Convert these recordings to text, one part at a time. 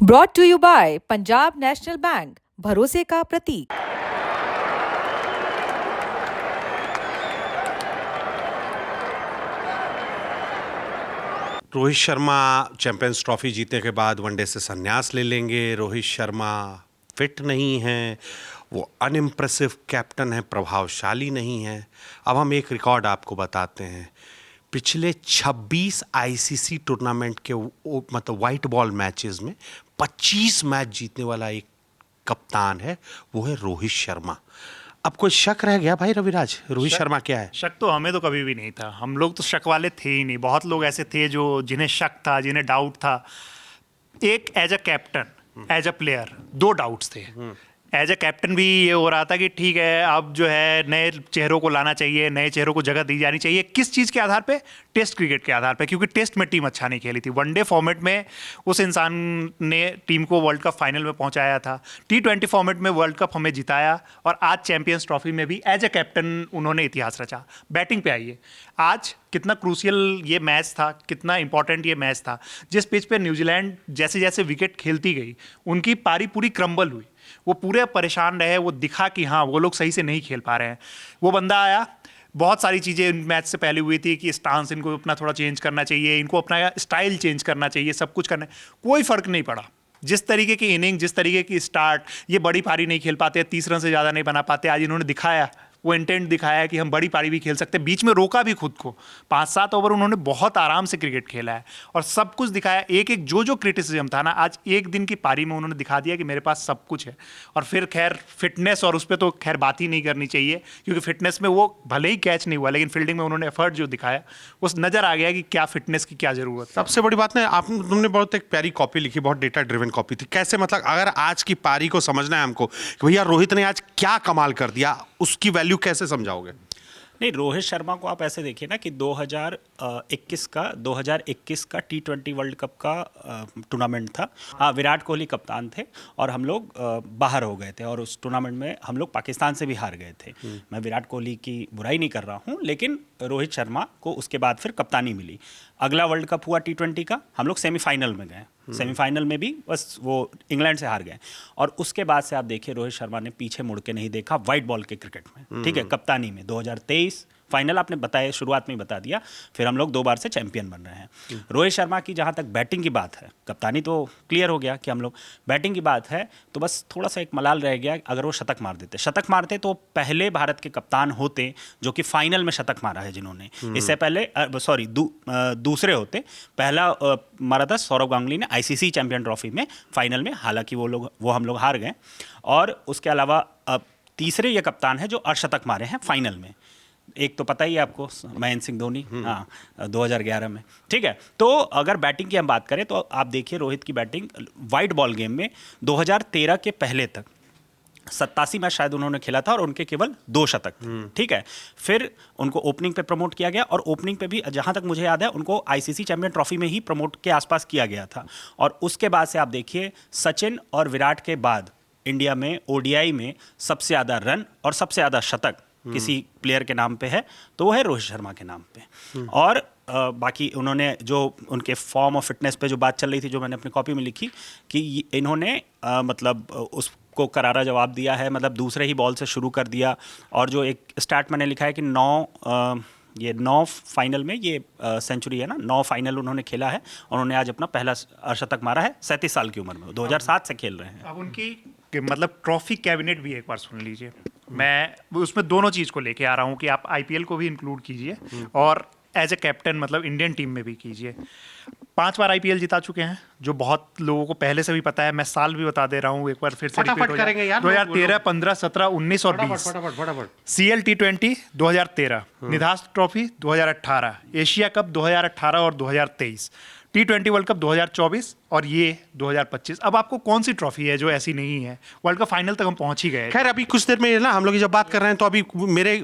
Brought to you by Punjab National Bank, भरोसे का प्रतीक। रोहित शर्मा चैंपियंस ट्रॉफी जीतने के बाद वनडे से संन्यास ले लेंगे। रोहित शर्मा फिट नहीं हैं, वो अनइम्प्रेसिव कैप्टन है, प्रभावशाली नहीं है। अब हम एक रिकॉर्ड आपको बताते हैं। पिछले 26 आईसीसी टूर्नामेंट के मतलब वाइट बॉल मैचेस में 25 मैच जीतने वाला एक कप्तान है, वो है रोहित शर्मा। अब कोई शक रह गया भाई रविराज, रोहित शर्मा क्या है? शक तो हमें तो कभी भी नहीं था। हम लोग तो शक वाले थे ही नहीं। बहुत लोग ऐसे थे जो जिन्हें शक था, जिन्हें डाउट था। एक as a captain, as a player दो डाउट्स थे। एज अ कैप्टन भी ये हो रहा था कि ठीक है, अब जो है नए चेहरों को लाना चाहिए, नए चेहरों को जगह दी जानी चाहिए। किस चीज़ के आधार पे? टेस्ट क्रिकेट के आधार पे, क्योंकि टेस्ट में टीम अच्छा नहीं खेली थी। वनडे फॉर्मेट में उस इंसान ने टीम को वर्ल्ड कप फाइनल में पहुंचाया था। T20 फॉर्मेट में वर्ल्ड कप हमें जिताया, और आज चैंपियंस ट्रॉफी में भी एज अ कैप्टन उन्होंने इतिहास रचा। बैटिंग पे आइए, आज कितना क्रूशियल ये मैच था, कितना इंपॉर्टेंट ये मैच था। जिस पिच पे न्यूजीलैंड जैसे जैसे विकेट खेलती गई, उनकी पारी पूरी क्रम्बल हुई। वो पूरे परेशान रहे। वो दिखा कि हाँ, वो लोग सही से नहीं खेल पा रहे हैं। वो बंदा आया, बहुत सारी चीज़ें मैच से पहले हुई थी कि स्टांस इनको अपना थोड़ा चेंज करना चाहिए, इनको अपना स्टाइल चेंज करना चाहिए, सब कुछ करना। कोई फ़र्क नहीं पड़ा। जिस तरीके की इनिंग, जिस तरीके की स्टार्ट, ये बड़ी पारी नहीं खेल पाते, 30 रन से ज़्यादा नहीं बना पाते। आज इन्होंने दिखाया, वो इंटेंट दिखाया कि हम बड़ी पारी भी खेल सकते हैं। बीच में रोका भी खुद को। 5-7 ओवर उन्होंने बहुत आराम से क्रिकेट खेला है और सब कुछ दिखाया। एक एक जो क्रिटिसिज्म था ना, आज एक दिन की पारी में उन्होंने दिखा दिया कि मेरे पास सब कुछ है। और फिर खैर फिटनेस, और उस पर तो खैर बात ही नहीं करनी चाहिए, क्योंकि फिटनेस में वो भले ही कैच नहीं हुआ, लेकिन फील्डिंग में उन्होंने एफर्ट जो दिखाया, उस नज़र आ गया कि क्या फिटनेस की क्या ज़रूरत है। सबसे बड़ी बात ना, तुमने बहुत एक प्यारी कॉपी लिखी, बहुत डेटा ड्रिवन कॉपी थी। कैसे, मतलब अगर आज की पारी को समझना है हमको कि भैया रोहित ने आज क्या कमाल कर दिया, उसकी वैल्यू कैसे समझाओगे? नहीं, रोहित शर्मा को आप ऐसे देखिए ना कि 2021 का T20 वर्ल्ड कप का टूर्नामेंट था। हाँ, विराट कोहली कप्तान थे और हम लोग बाहर हो गए थे, और उस टूर्नामेंट में हम लोग पाकिस्तान से भी हार गए थे। मैं विराट कोहली की बुराई नहीं कर रहा हूँ, लेकिन रोहित शर्मा को उसके बाद फिर कप्तानी मिली। अगला वर्ल्ड कप हुआ T20 का, हम लोग सेमीफाइनल में गए। सेमीफाइनल में भी बस वो इंग्लैंड से हार गए, और उसके बाद से आप देखिए रोहित शर्मा ने पीछे मुड़ के नहीं देखा वाइट बॉल के क्रिकेट में। ठीक है, कप्तानी में 2023 फाइनल आपने बताया, शुरुआत में ही बता दिया। फिर हम लोग 2 बार से चैंपियन बन रहे हैं। रोहित शर्मा की जहां तक बैटिंग की बात है, कप्तानी तो क्लियर हो गया कि हम लोग, बैटिंग की बात है तो बस थोड़ा सा एक मलाल रह गया। अगर वो शतक मारते तो पहले भारत के कप्तान होते जो कि फाइनल में शतक मारा है जिन्होंने। इससे पहले दूसरे होते। पहला मारा था सौरव गांगुली ने आईसीसी चैंपियन ट्रॉफी में फाइनल में, हालांकि वो हम लोग हार गए। और उसके अलावा तीसरे ये कप्तान है जो अर्धशतक मारे हैं फाइनल में। एक तो पता ही है आपको, महेंद्र सिंह धोनी, हाँ, 2011 में। ठीक है, तो अगर बैटिंग की हम बात करें तो आप देखिए रोहित की बैटिंग वाइट बॉल गेम में 2013 के पहले तक 87 मैच शायद उन्होंने खेला था, और उनके केवल 2 शतक। ठीक है, फिर उनको ओपनिंग पे प्रमोट किया गया, और ओपनिंग पे भी जहां तक मुझे याद है उनको आईसीसी चैंपियन ट्रॉफी में ही प्रमोट के आसपास किया गया था। और उसके बाद से आप देखिए सचिन और विराट के बाद इंडिया में ओडीआई में सबसे ज़्यादा रन और सबसे ज़्यादा शतक किसी प्लेयर के नाम पे है तो वो है रोहित शर्मा के नाम पे। और बाकी उन्होंने जो उनके फॉर्म और फिटनेस पे जो बात चल रही थी, जो मैंने अपनी कॉपी में लिखी, कि इन्होंने मतलब उसको करारा जवाब दिया है। मतलब दूसरे ही बॉल से शुरू कर दिया, और जो एक स्टार्ट मैंने लिखा है कि 9 फाइनल में ये सेंचुरी है ना, 9 फाइनल उन्होंने खेला है, और उन्होंने आज अपना पहला शतक मारा है 37 साल की उम्र में। 2007 से खेल रहे हैं। अब उनकी मतलब ट्रॉफी कैबिनेट भी एक बार सुन लीजिए। मैं उसमें दोनों चीज़ को लेके आ रहा हूँ कि आप आईपीएल को भी इंक्लूड कीजिए और एज ए कैप्टन मतलब इंडियन टीम में भी कीजिए। 5 बार आईपीएल जिता चुके हैं, जो बहुत लोगों को पहले से भी पता है। मैं साल भी बता दे रहा हूँ, एक बार फिर से रिपीट हो जाए। 2013, 15, 17, 19 और 20। CL T20 2013, Nidahas trophy 2018, Asia cup 2018 और 2023, T20 वर्ल्ड कप 2024 और ये 2025। अब आपको कौन सी ट्रॉफी है जो ऐसी नहीं है? वर्ल्ड कप फाइनल तक हम पहुंच ही गए। खैर, अभी कुछ देर में ना हम लोग जब बात कर रहे हैं तो अभी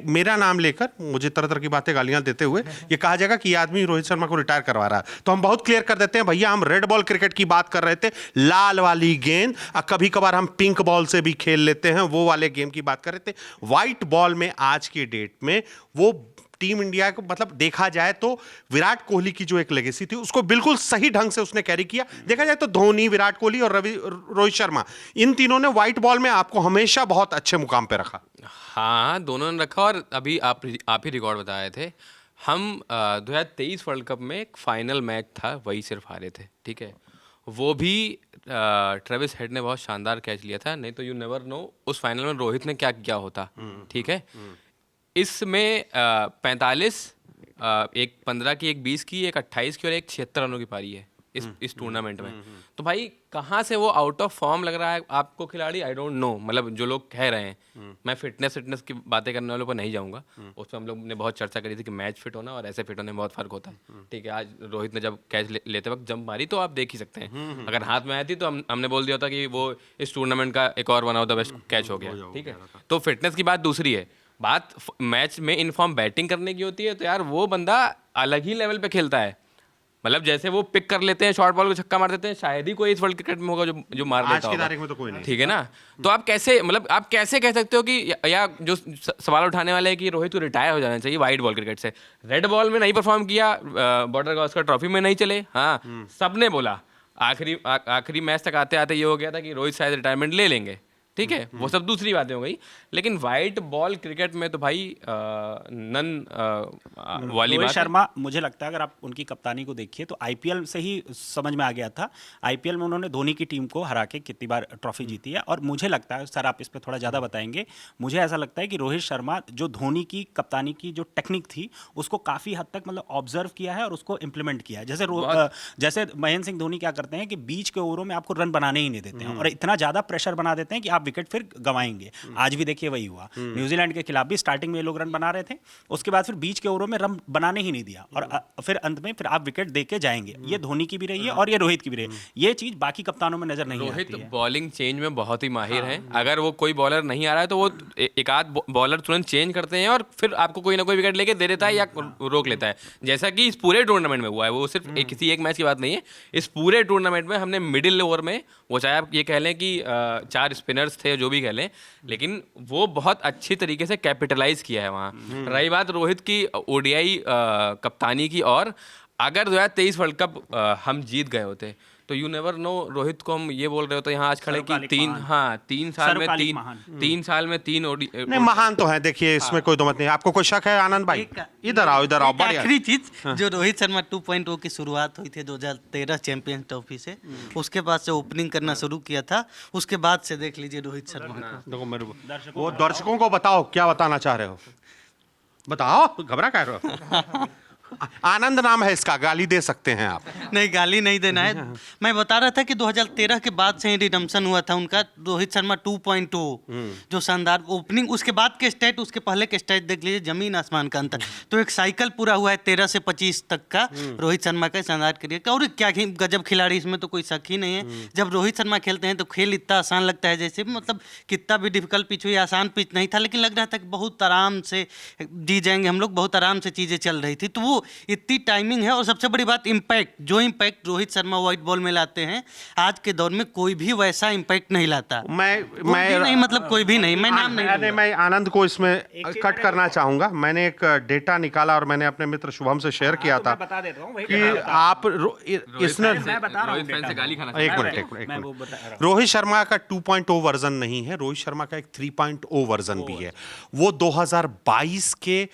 मेरा नाम लेकर मुझे तरह तरह की बातें, गालियां देते हुए ये कहा जाएगा कि ये आदमी रोहित शर्मा को रिटायर करवा रहा है। तो हम बहुत क्लियर कर देते हैं भैया, हम रेड बॉल क्रिकेट की बात कर रहे थे, लाल वाली गेंद। कभी कभार हम पिंक बॉल से भी खेल लेते हैं, वो वाले गेम की बात कर रहे थे। व्हाइट बॉल में आज की डेट में वो टीम इंडिया को मतलब देखा जाए तो विराट कोहली की जो एक लेगेसी थी उसको बिल्कुल सही ढंग से उसने कैरी किया। देखा जाए तो धोनी, विराट कोहली और रोहित शर्मा, इन तीनों ने व्हाइट बॉल में आपको हमेशा बहुत अच्छे मुकाम पे रखा। हाँ, दोनों ने रखा। और अभी आप ही रिकॉर्ड बताए थे, हम 2023 वर्ल्ड कप में एक फाइनल मैच था, वही सिर्फ हारे थे, ठीक है। वो भी ट्रेविस हेड ने बहुत शानदार कैच लिया था, नहीं तो यू नेवर नो उस फाइनल में रोहित ने क्या किया होता, ठीक है। इसमें 45, एक 15 की, एक 20 की, एक 28 की और एक 76 रनों की पारी है इस टूर्नामेंट में। तो भाई कहाँ से वो आउट ऑफ फॉर्म लग रहा है आपको खिलाड़ी, आई डोंट नो। मतलब जो लोग कह रहे हैं, मैं फिटनेस की बातें करने वालों पर नहीं जाऊंगा, उस पर हम लोग ने बहुत चर्चा करी थी कि मैच फिट होना और ऐसे फिट होने में बहुत फर्क होता है, ठीक है। आज रोहित ने जब कैच लेते वक्त जंप मारी तो आप देख ही सकते हैं, अगर हाथ में आई थी तो हमने बोल दिया था कि वो इस टूर्नामेंट का एक और one of the best catch हो गया, ठीक है। तो फिटनेस की बात दूसरी है, बात मैच में इनफॉर्म बैटिंग करने की होती है। तो यार वो बंदा अलग ही लेवल पे खेलता है। मतलब जैसे वो पिक कर लेते हैं, शॉर्ट बॉल को छक्का मार देते हैं, शायद ही कोई इस वर्ल्ड क्रिकेट में होगा जो मार लेता होगा। आज की तारीख में तो कोई नहीं, ठीक है ना। तो आप कैसे, मतलब आप कैसे कह सकते हो कि या जो सवाल उठाने वाले हैं कि रोहित को रिटायर हो जाना चाहिए वाइट बॉल क्रिकेट से। रेड बॉल में नहीं परफॉर्म किया, बॉर्डर गावस्कर ट्रॉफी में नहीं चले, हाँ सबने बोला। आखिरी मैच तक आते आते ये हो गया था कि रोहित शायद रिटायरमेंट ले लेंगे, ठीक है। वो सब दूसरी बातें हो गई, लेकिन वाइट बॉल क्रिकेट में तो भाई नन वाली रोहित बात है। शर्मा, मुझे लगता है अगर आप उनकी कप्तानी को देखिए तो आईपीएल से ही समझ में आ गया था। आईपीएल में उन्होंने धोनी की टीम को हरा के कितनी बार ट्रॉफी जीती है। और मुझे लगता है, सर आप इस पर थोड़ा ज़्यादा बताएंगे, मुझे ऐसा लगता है कि रोहित शर्मा जो धोनी की कप्तानी की जो टेक्निक थी उसको काफ़ी हद तक मतलब ऑब्जर्व किया है और उसको इम्प्लीमेंट किया है। जैसे महेंद्र सिंह धोनी क्या करते हैं कि बीच के ओवरों में आपको रन बनाने ही नहीं देते हैं और इतना ज़्यादा प्रेशर बना देते हैं कि आप विकेट फिर गंवाएंगे। आज भी देखिए वही हुआ, न्यूजीलैंड के खिलाफ भी स्टार्टिंग में ये लोग रन बना रहे थे, उसके बाद फिर बीच के ओवरों में रन बनाने ही नहीं दिया और फिर अंत में फिर आप विकेट दे के जाएंगे। ये धोनी की भी रही है और ये रोहित की भी रही है। ये चीज बाकी कप्तानों में नजर नहीं आती रोहित है। बॉलिंग चेंज में बहुत ही माहिर हैं। अगर वो कोई बॉलर नहीं आ रहा है तो वो एक आध बॉलर तुरंत चेंज करते हैं और फिर आपको कोई ना कोई विकेट लेके दे देता है या रोक लेता है, जैसा कि इस पूरे टूर्नामेंट में हुआ है। वो सिर्फ किसी एक मैच की बात नहीं है, इस पूरे टूर्नामेंट में हमने मिडिल ओवर में, वो चाहे आप ये कह लें कि 4 स्पिनर्स थे, जो भी कह लें, लेकिन वो बहुत अच्छी तरीके से कैपिटलाइज किया है वहाँ। रही बात रोहित की ओडीआई कप्तानी की, और अगर 2023 वर्ल्ड कप हम जीत गए होते तो यू नेवर नो, रोहित को हम ये बोल रहे होते यहाँ आज खड़े कि तीन साल में तीन ओडी नहीं महान तो है। देखिए इसमें कोई दो मत नहीं। आपको कोई शक है आनंद भाई? इधर आओ बढ़िया। आखिरी चीज, जो रोहित शर्मा 2.0 की शुरुआत हुई थी 2013 चैंपियंस ट्रॉफी से, उसके बाद से ओपनिंग करना शुरू किया था, उसके बाद से देख लीजिए रोहित शर्मा को। देखो मेरे वो दर्शकों को बताओ क्या बताना चाह रहे हो, बताओ, घबरा क्या रहे हो? आनंद नाम है इसका, गाली दे सकते हैं आप। नहीं, गाली नहीं देना है। मैं बता रहा था कि 2013 के बाद से ही रिडम्पशन हुआ था उनका। रोहित शर्मा 2.0 जो शानदार ओपनिंग, उसके बाद के स्टेट, उसके पहले के स्टेट देख लीजिए, जमीन आसमान का अंतर। तो एक साइकिल पूरा हुआ है 13 से 25 तक का रोहित शर्मा का शानदार करियर का। और क्या गजब खिलाड़ी, इसमें तो कोई शक ही नहीं है। जब रोहित शर्मा खेलते हैं तो खेल इतना आसान लगता है, जैसे मतलब कितना भी डिफिकल्ट पिच हुई, आसान पिच नहीं था, लेकिन लग रहा था कि बहुत आराम से जी जाएंगे हम लोग, बहुत आराम से चीज़ें चल रही थी। तो वो इतनी टाइमिंग है। और सबसे बड़ी बात इम्पैक्ट, जो impact Rohit Sharma white ball में लाते हैं, आज के दौर में कोई भी वैसा इम्पैक्ट नहीं लाता। मैं नहीं, मतलब कोई भी नहीं, मैं नाम नहीं, मैं आनंद को इसमें कट करना चाहूंगा। मैंने एक डेटा निकाला और मैंने अपने मित्र शुभम से शेयर किया था बता देता हूँ कि आप इसने एक मिनट, रोहित शर्मा का 2.0 वर्जन नहीं है, रोहित शर्मा का एक 3.0 वर्जन भी है। वो 2022 के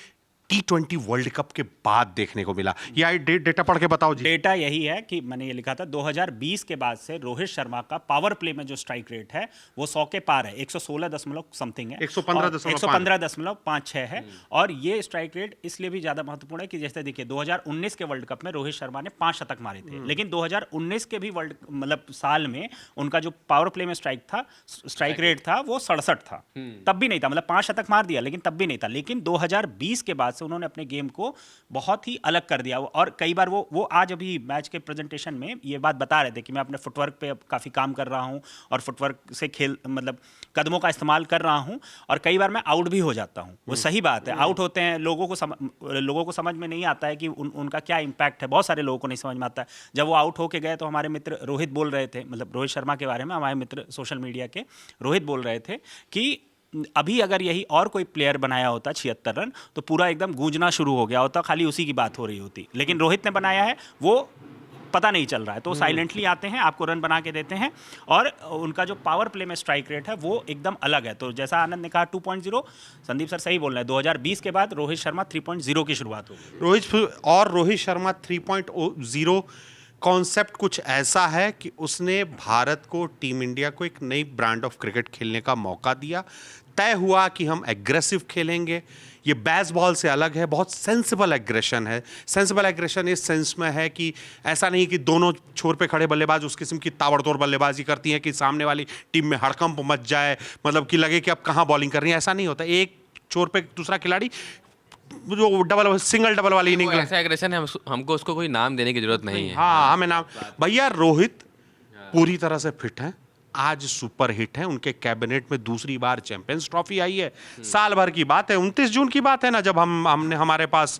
T20 वर्ल्ड कप के बाद देखने को मिला। ये डेटा पढ़ के बताओ जी। डेटा यही है कि मैंने ये लिखा था 2020 के बाद से रोहित शर्मा का पावर प्ले में जो स्ट्राइक रेट है वो 100 के पार है, 116 दशमलव समथिंग है, 115.56 है। और ये स्ट्राइक रेट इसलिए भी ज्यादा महत्वपूर्ण है कि जैसे देखिए 2019 के वर्ल्ड कप में रोहित शर्मा ने 5 शतक मारे थे, लेकिन 2019 के भी वर्ल्ड मतलब साल में उनका जो पावर प्ले में स्ट्राइक रेट था वो 67 था। तब भी नहीं था, मतलब 5 शतक मार दिया लेकिन तब भी नहीं था। लेकिन 2020 के बाद से उन्होंने अपने गेम को बहुत ही अलग कर दिया। और कई बार वो आज अभी मैच के प्रेजेंटेशन में ये बात बता रहे थे कि मैं अपने फुटवर्क पे काफ़ी काम कर रहा हूं और फुटवर्क से मतलब कदमों का इस्तेमाल कर रहा हूं, और कई बार मैं आउट भी हो जाता हूं। वो सही बात है, आउट होते हैं, लोगों को समझ में नहीं आता है कि उनका क्या इम्पैक्ट है। बहुत सारे लोगों को नहीं समझ में आता है। जब वो आउट होके गए तो हमारे मित्र रोहित बोल रहे थे, मतलब रोहित शर्मा के बारे में हमारे मित्र सोशल मीडिया के रोहित बोल रहे थे कि अभी अगर यही और कोई प्लेयर बनाया होता 76 रन तो पूरा एकदम गूंजना शुरू हो गया होता, खाली उसी की बात हो रही होती। लेकिन रोहित ने बनाया है, वो पता नहीं चल रहा है, तो साइलेंटली आते हैं, आपको रन बना के देते हैं, और उनका जो पावर प्ले में स्ट्राइक रेट है वो एकदम अलग है। तो जैसा आनंद ने कहा 2.0, संदीप सर सही बोल रहे हैं, 2020 के बाद रोहित शर्मा 3.0 की शुरुआत होगी। रोहित शर्मा 3.0 कॉन्सेप्ट कुछ ऐसा है कि उसने भारत को, टीम इंडिया को एक नई ब्रांड ऑफ क्रिकेट खेलने का मौका दिया। तय हुआ कि हम एग्रेसिव खेलेंगे, ये बेसबॉल से अलग है, बहुत सेंसिबल एग्रेशन है। सेंसिबल एग्रेशन इस सेंस में है कि ऐसा नहीं कि दोनों छोर पे खड़े बल्लेबाज उस किस्म की ताबड़तोड़ बल्लेबाजी करती हैं कि सामने वाली टीम में हड़कंप मच जाए, मतलब कि लगे कि अब कहाँ बॉलिंग कर रही है, ऐसा नहीं होता। एक छोर पे दूसरा खिलाड़ी जो सिंगल डबल वाली इनिंग, ऐसा एग्रेशन है, हमको उसको कोई नाम देने की जरूरत नहीं है। हाँ, हमें नाम, भैया रोहित पूरी तरह से फिट हैं, आज सुपर हिट है, उनके कैबिनेट में दूसरी बार चैंपियंस ट्रॉफी आई है। साल भर की बात है, 29 जून की बात है ना, जब हमने हमारे पास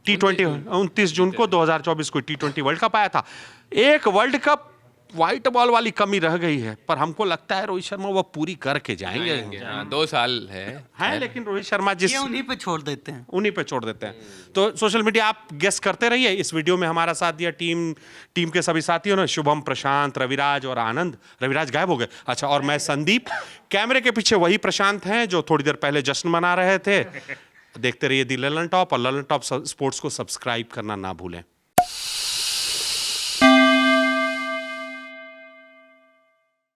T20 29 जून को 2024 को T20 वर्ल्ड कप आया था। एक वर्ल्ड कप व्हाइट बॉल वाली कमी रह गई है, पर हमको लगता है रोहित शर्मा वो पूरी करके जाएंगे। हाँ, 2 साल है लेकिन रोहित शर्मा ये उन्हीं पे छोड़ देते हैं। उन्हीं पे छोड़ देते हैं। तो सोशल मीडिया आप गेस करते रहिए। इस वीडियो में हमारा साथ दिया टीम के सभी साथियों ने, शुभम, प्रशांत, रविराज और आनंद। रविराज गायब हो गए, अच्छा, और मैं संदीप। कैमरे के पीछे वही प्रशांत हैं जो थोड़ी देर पहले जश्न मना रहे थे। देखते रहिए दी ललन टॉप, और ललन टॉप स्पोर्ट्स को सब्सक्राइब करना ना भूलें।